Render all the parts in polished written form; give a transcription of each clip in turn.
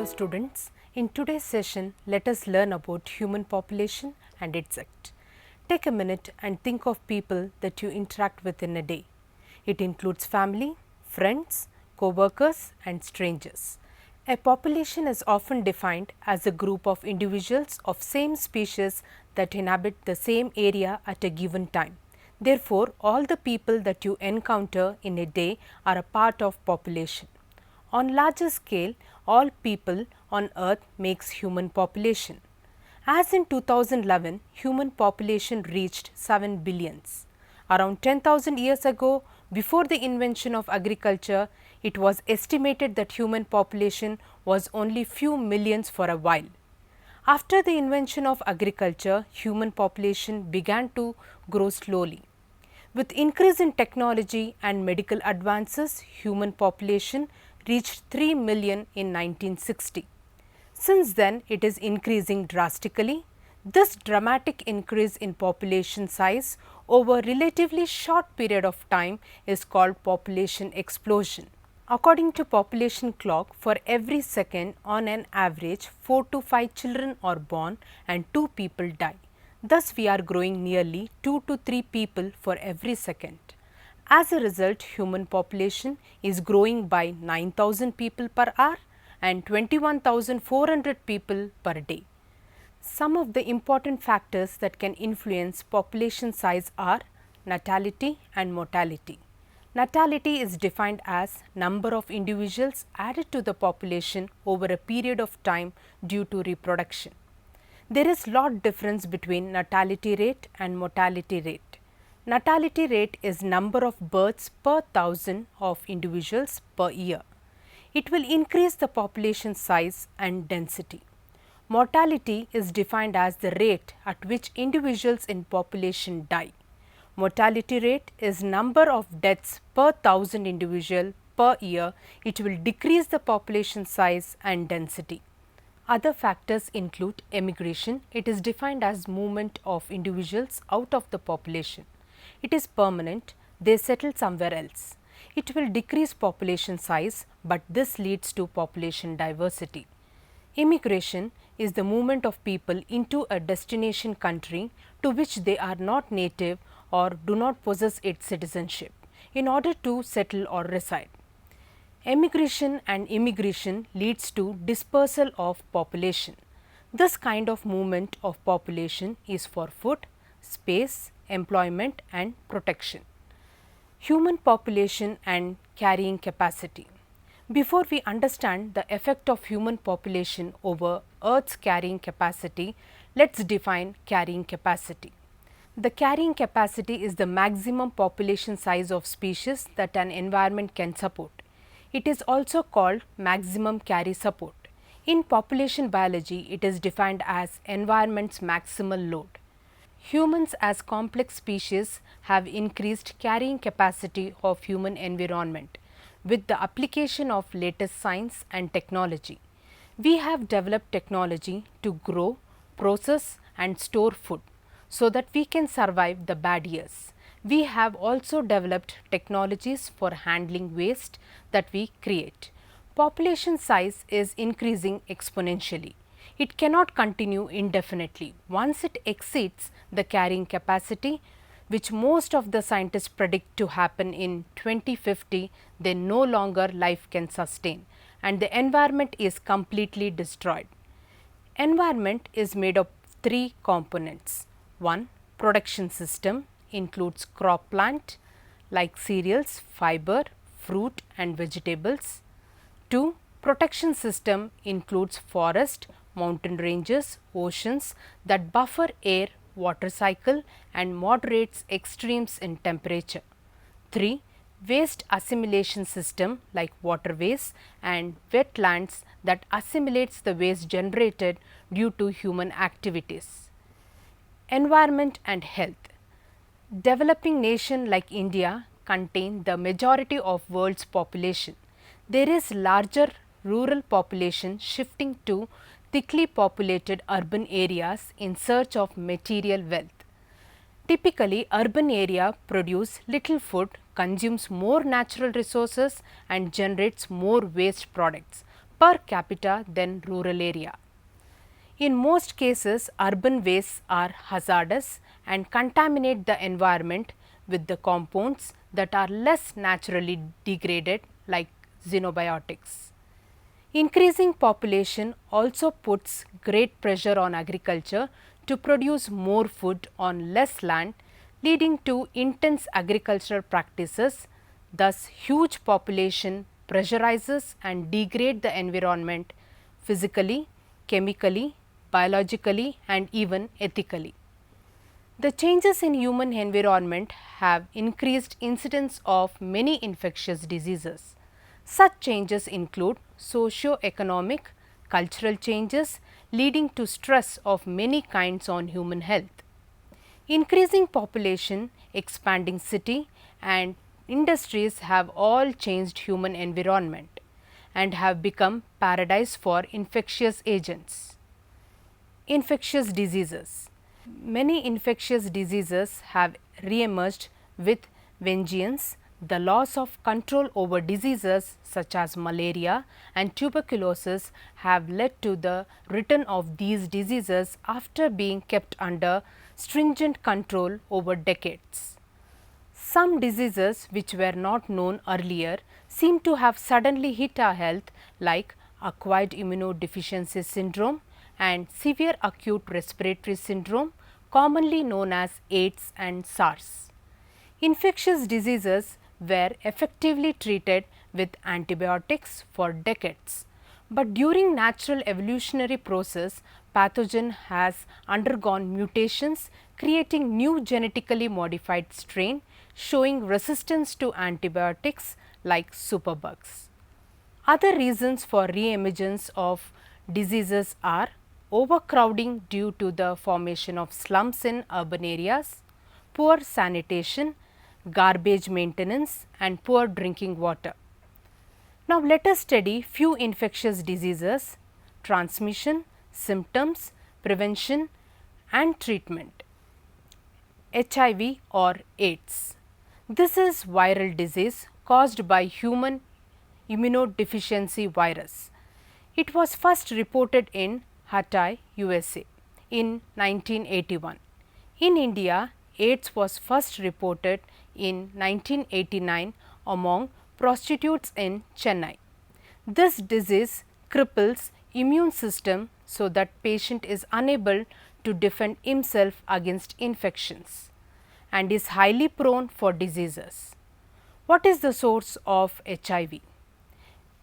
students. In today's session, let us learn about human population and its act. Take a minute and think of people that you interact with in a day. It includes family, friends, co-workers and strangers. A population is often defined as a group of individuals of same species that inhabit the same area at a given time. Therefore, all the people that you encounter in a day are a part of population. On larger scale, all people on earth makes human population. As in 2011, human population reached 7 billions. Around 10,000 years ago, before the invention of agriculture, it was estimated that human population was only few millions for a while. After the invention of agriculture, human population began to grow slowly. With increase in technology and medical advances, human population reached 3 million in 1960. Since then, it is increasing drastically. This dramatic increase in population size over a relatively short period of time is called population explosion. According to population clock, for every second, on an average, 4 to 5 children are born and 2 people die. Thus, we are growing nearly 2 to 3 people for every second. As a result, human population is growing by 9,000 people per hour and 21,400 people per day. Some of the important factors that can influence population size are natality and mortality. Natality is defined as number of individuals added to the population over a period of time due to reproduction. There is lot difference between natality rate and mortality rate. Natality rate is number of births per thousand of individuals per year. It will increase the population size and density. Mortality is defined as the rate at which individuals in population die. Mortality rate is number of deaths per thousand individual per year. It will decrease the population size and density. Other factors include emigration. It is defined as movement of individuals out of the population. It is permanent, they settle somewhere else. It will decrease population size, but this leads to population diversity. Immigration is the movement of people into a destination country to which they are not native or do not possess its citizenship in order to settle or reside. Emigration and immigration leads to dispersal of population. This kind of movement of population is for food, space, employment and protection. Human population and carrying capacity. Before we understand the effect of human population over Earth's carrying capacity, let's define carrying capacity. The carrying capacity is the maximum population size of species that an environment can support. It is also called maximum carry support. In population biology, it is defined as environment's maximal load. Humans as complex species have increased carrying capacity of human environment with the application of latest science and technology. We have developed technology to grow, process and store food so that we can survive the bad years. We have also developed technologies for handling waste that we create. Population size is increasing exponentially. It cannot continue indefinitely. Once it exceeds the carrying capacity, which most of the scientists predict to happen in 2050, then no longer life can sustain and the environment is completely destroyed. Environment is made of 3 components. 1. Production system includes crop plant like cereals, fiber, fruit and vegetables. 2. Protection system includes forest, mountain ranges, oceans that buffer air, water cycle and moderates extremes in temperature. 3. Waste assimilation system like waterways and wetlands that assimilates the waste generated due to human activities. Environment and health. Developing nation like India contain the majority of world's population. There is larger rural population shifting to thickly populated urban areas in search of material wealth. Typically, urban area produce little food, consumes more natural resources and generates more waste products. per capita than rural area. In most cases, urban wastes are hazardous and contaminate the environment with the compounds that are less naturally degraded like xenobiotics. Increasing population also puts great pressure on agriculture to produce more food on less land, leading to intense agricultural practices. Thus, huge population pressurizes and degrade the environment physically, chemically, biologically and even ethically. The changes in human environment have increased incidence of many infectious diseases. Such changes include socio-economic, cultural changes leading to stress of many kinds on human health. Increasing population, expanding city and industries have all changed human environment and have become paradise for infectious agents. Infectious diseases. Many infectious diseases have re-emerged with vengeance. The loss of control over diseases such as malaria and tuberculosis have led to the return of these diseases after being kept under stringent control over decades. Some diseases which were not known earlier seem to have suddenly hit our health like acquired immunodeficiency syndrome and severe acute respiratory syndrome, commonly known as AIDS and SARS. Infectious diseases were effectively treated with antibiotics for decades, but during natural evolutionary process, pathogen has undergone mutations creating new genetically modified strain showing resistance to antibiotics like superbugs. Other reasons for re-emergence of diseases are overcrowding due to the formation of slums in urban areas, poor sanitation, garbage maintenance and poor drinking water. Now, let us study few infectious diseases, transmission, symptoms, prevention and treatment. HIV or AIDS. This is viral disease caused by human immunodeficiency virus. It was first reported in Hatay, USA in 1981. In India, AIDS was first reported in 1989 among prostitutes in Chennai. This disease cripples immune system so that patient is unable to defend himself against infections and is highly prone for diseases. What is the source of HIV?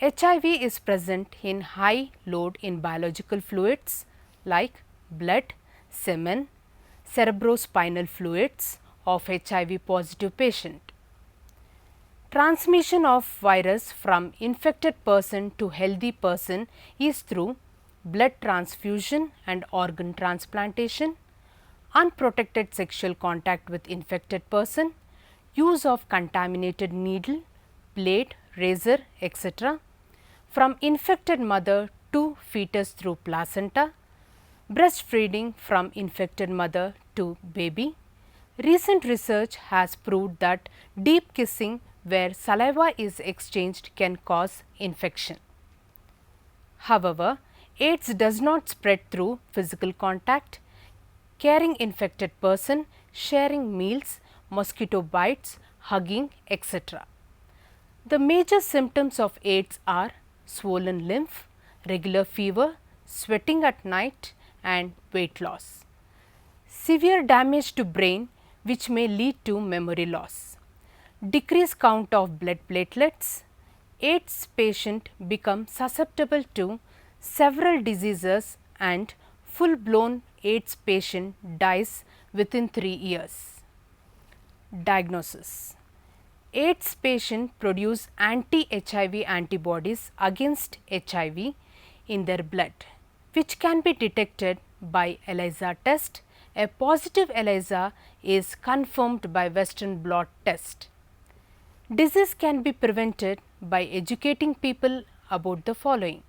HIV is present in high load in biological fluids like blood, semen, cerebrospinal fluids of HIV positive patient. Transmission of virus from infected person to healthy person is through blood transfusion and organ transplantation, unprotected sexual contact with infected person, use of contaminated needle, blade, razor, etc., from infected mother to fetus through placenta, breastfeeding from infected mother to baby. Recent research has proved that deep kissing where saliva is exchanged can cause infection. However, AIDS does not spread through physical contact, carrying infected person, sharing meals, mosquito bites, hugging, etc. The major symptoms of AIDS are swollen lymph, regular fever, sweating at night and weight loss. Severe damage to brain which may lead to memory loss. Decreased count of blood platelets. AIDS patient become susceptible to several diseases and full blown AIDS patient dies within 3 years. Diagnosis. AIDS patient produce anti-HIV antibodies against HIV in their blood, which can be detected by ELISA test. A positive ELISA is confirmed by Western blot test. Disease can be prevented by educating people about the following: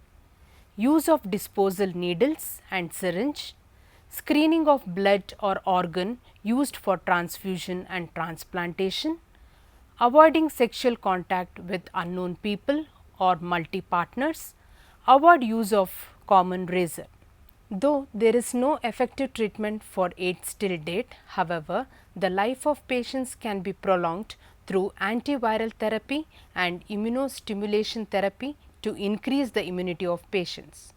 use of disposal needles and syringe, screening of blood or organ used for transfusion and transplantation, avoiding sexual contact with unknown people or multi-partners, Avoid use of common razor. Though there is no effective treatment for AIDS till date, however, the life of patients can be prolonged through antiviral therapy and immunostimulation therapy to increase the immunity of patients.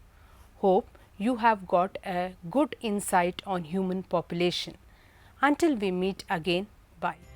Hope you have got a good insight on human population. Until we meet again, bye.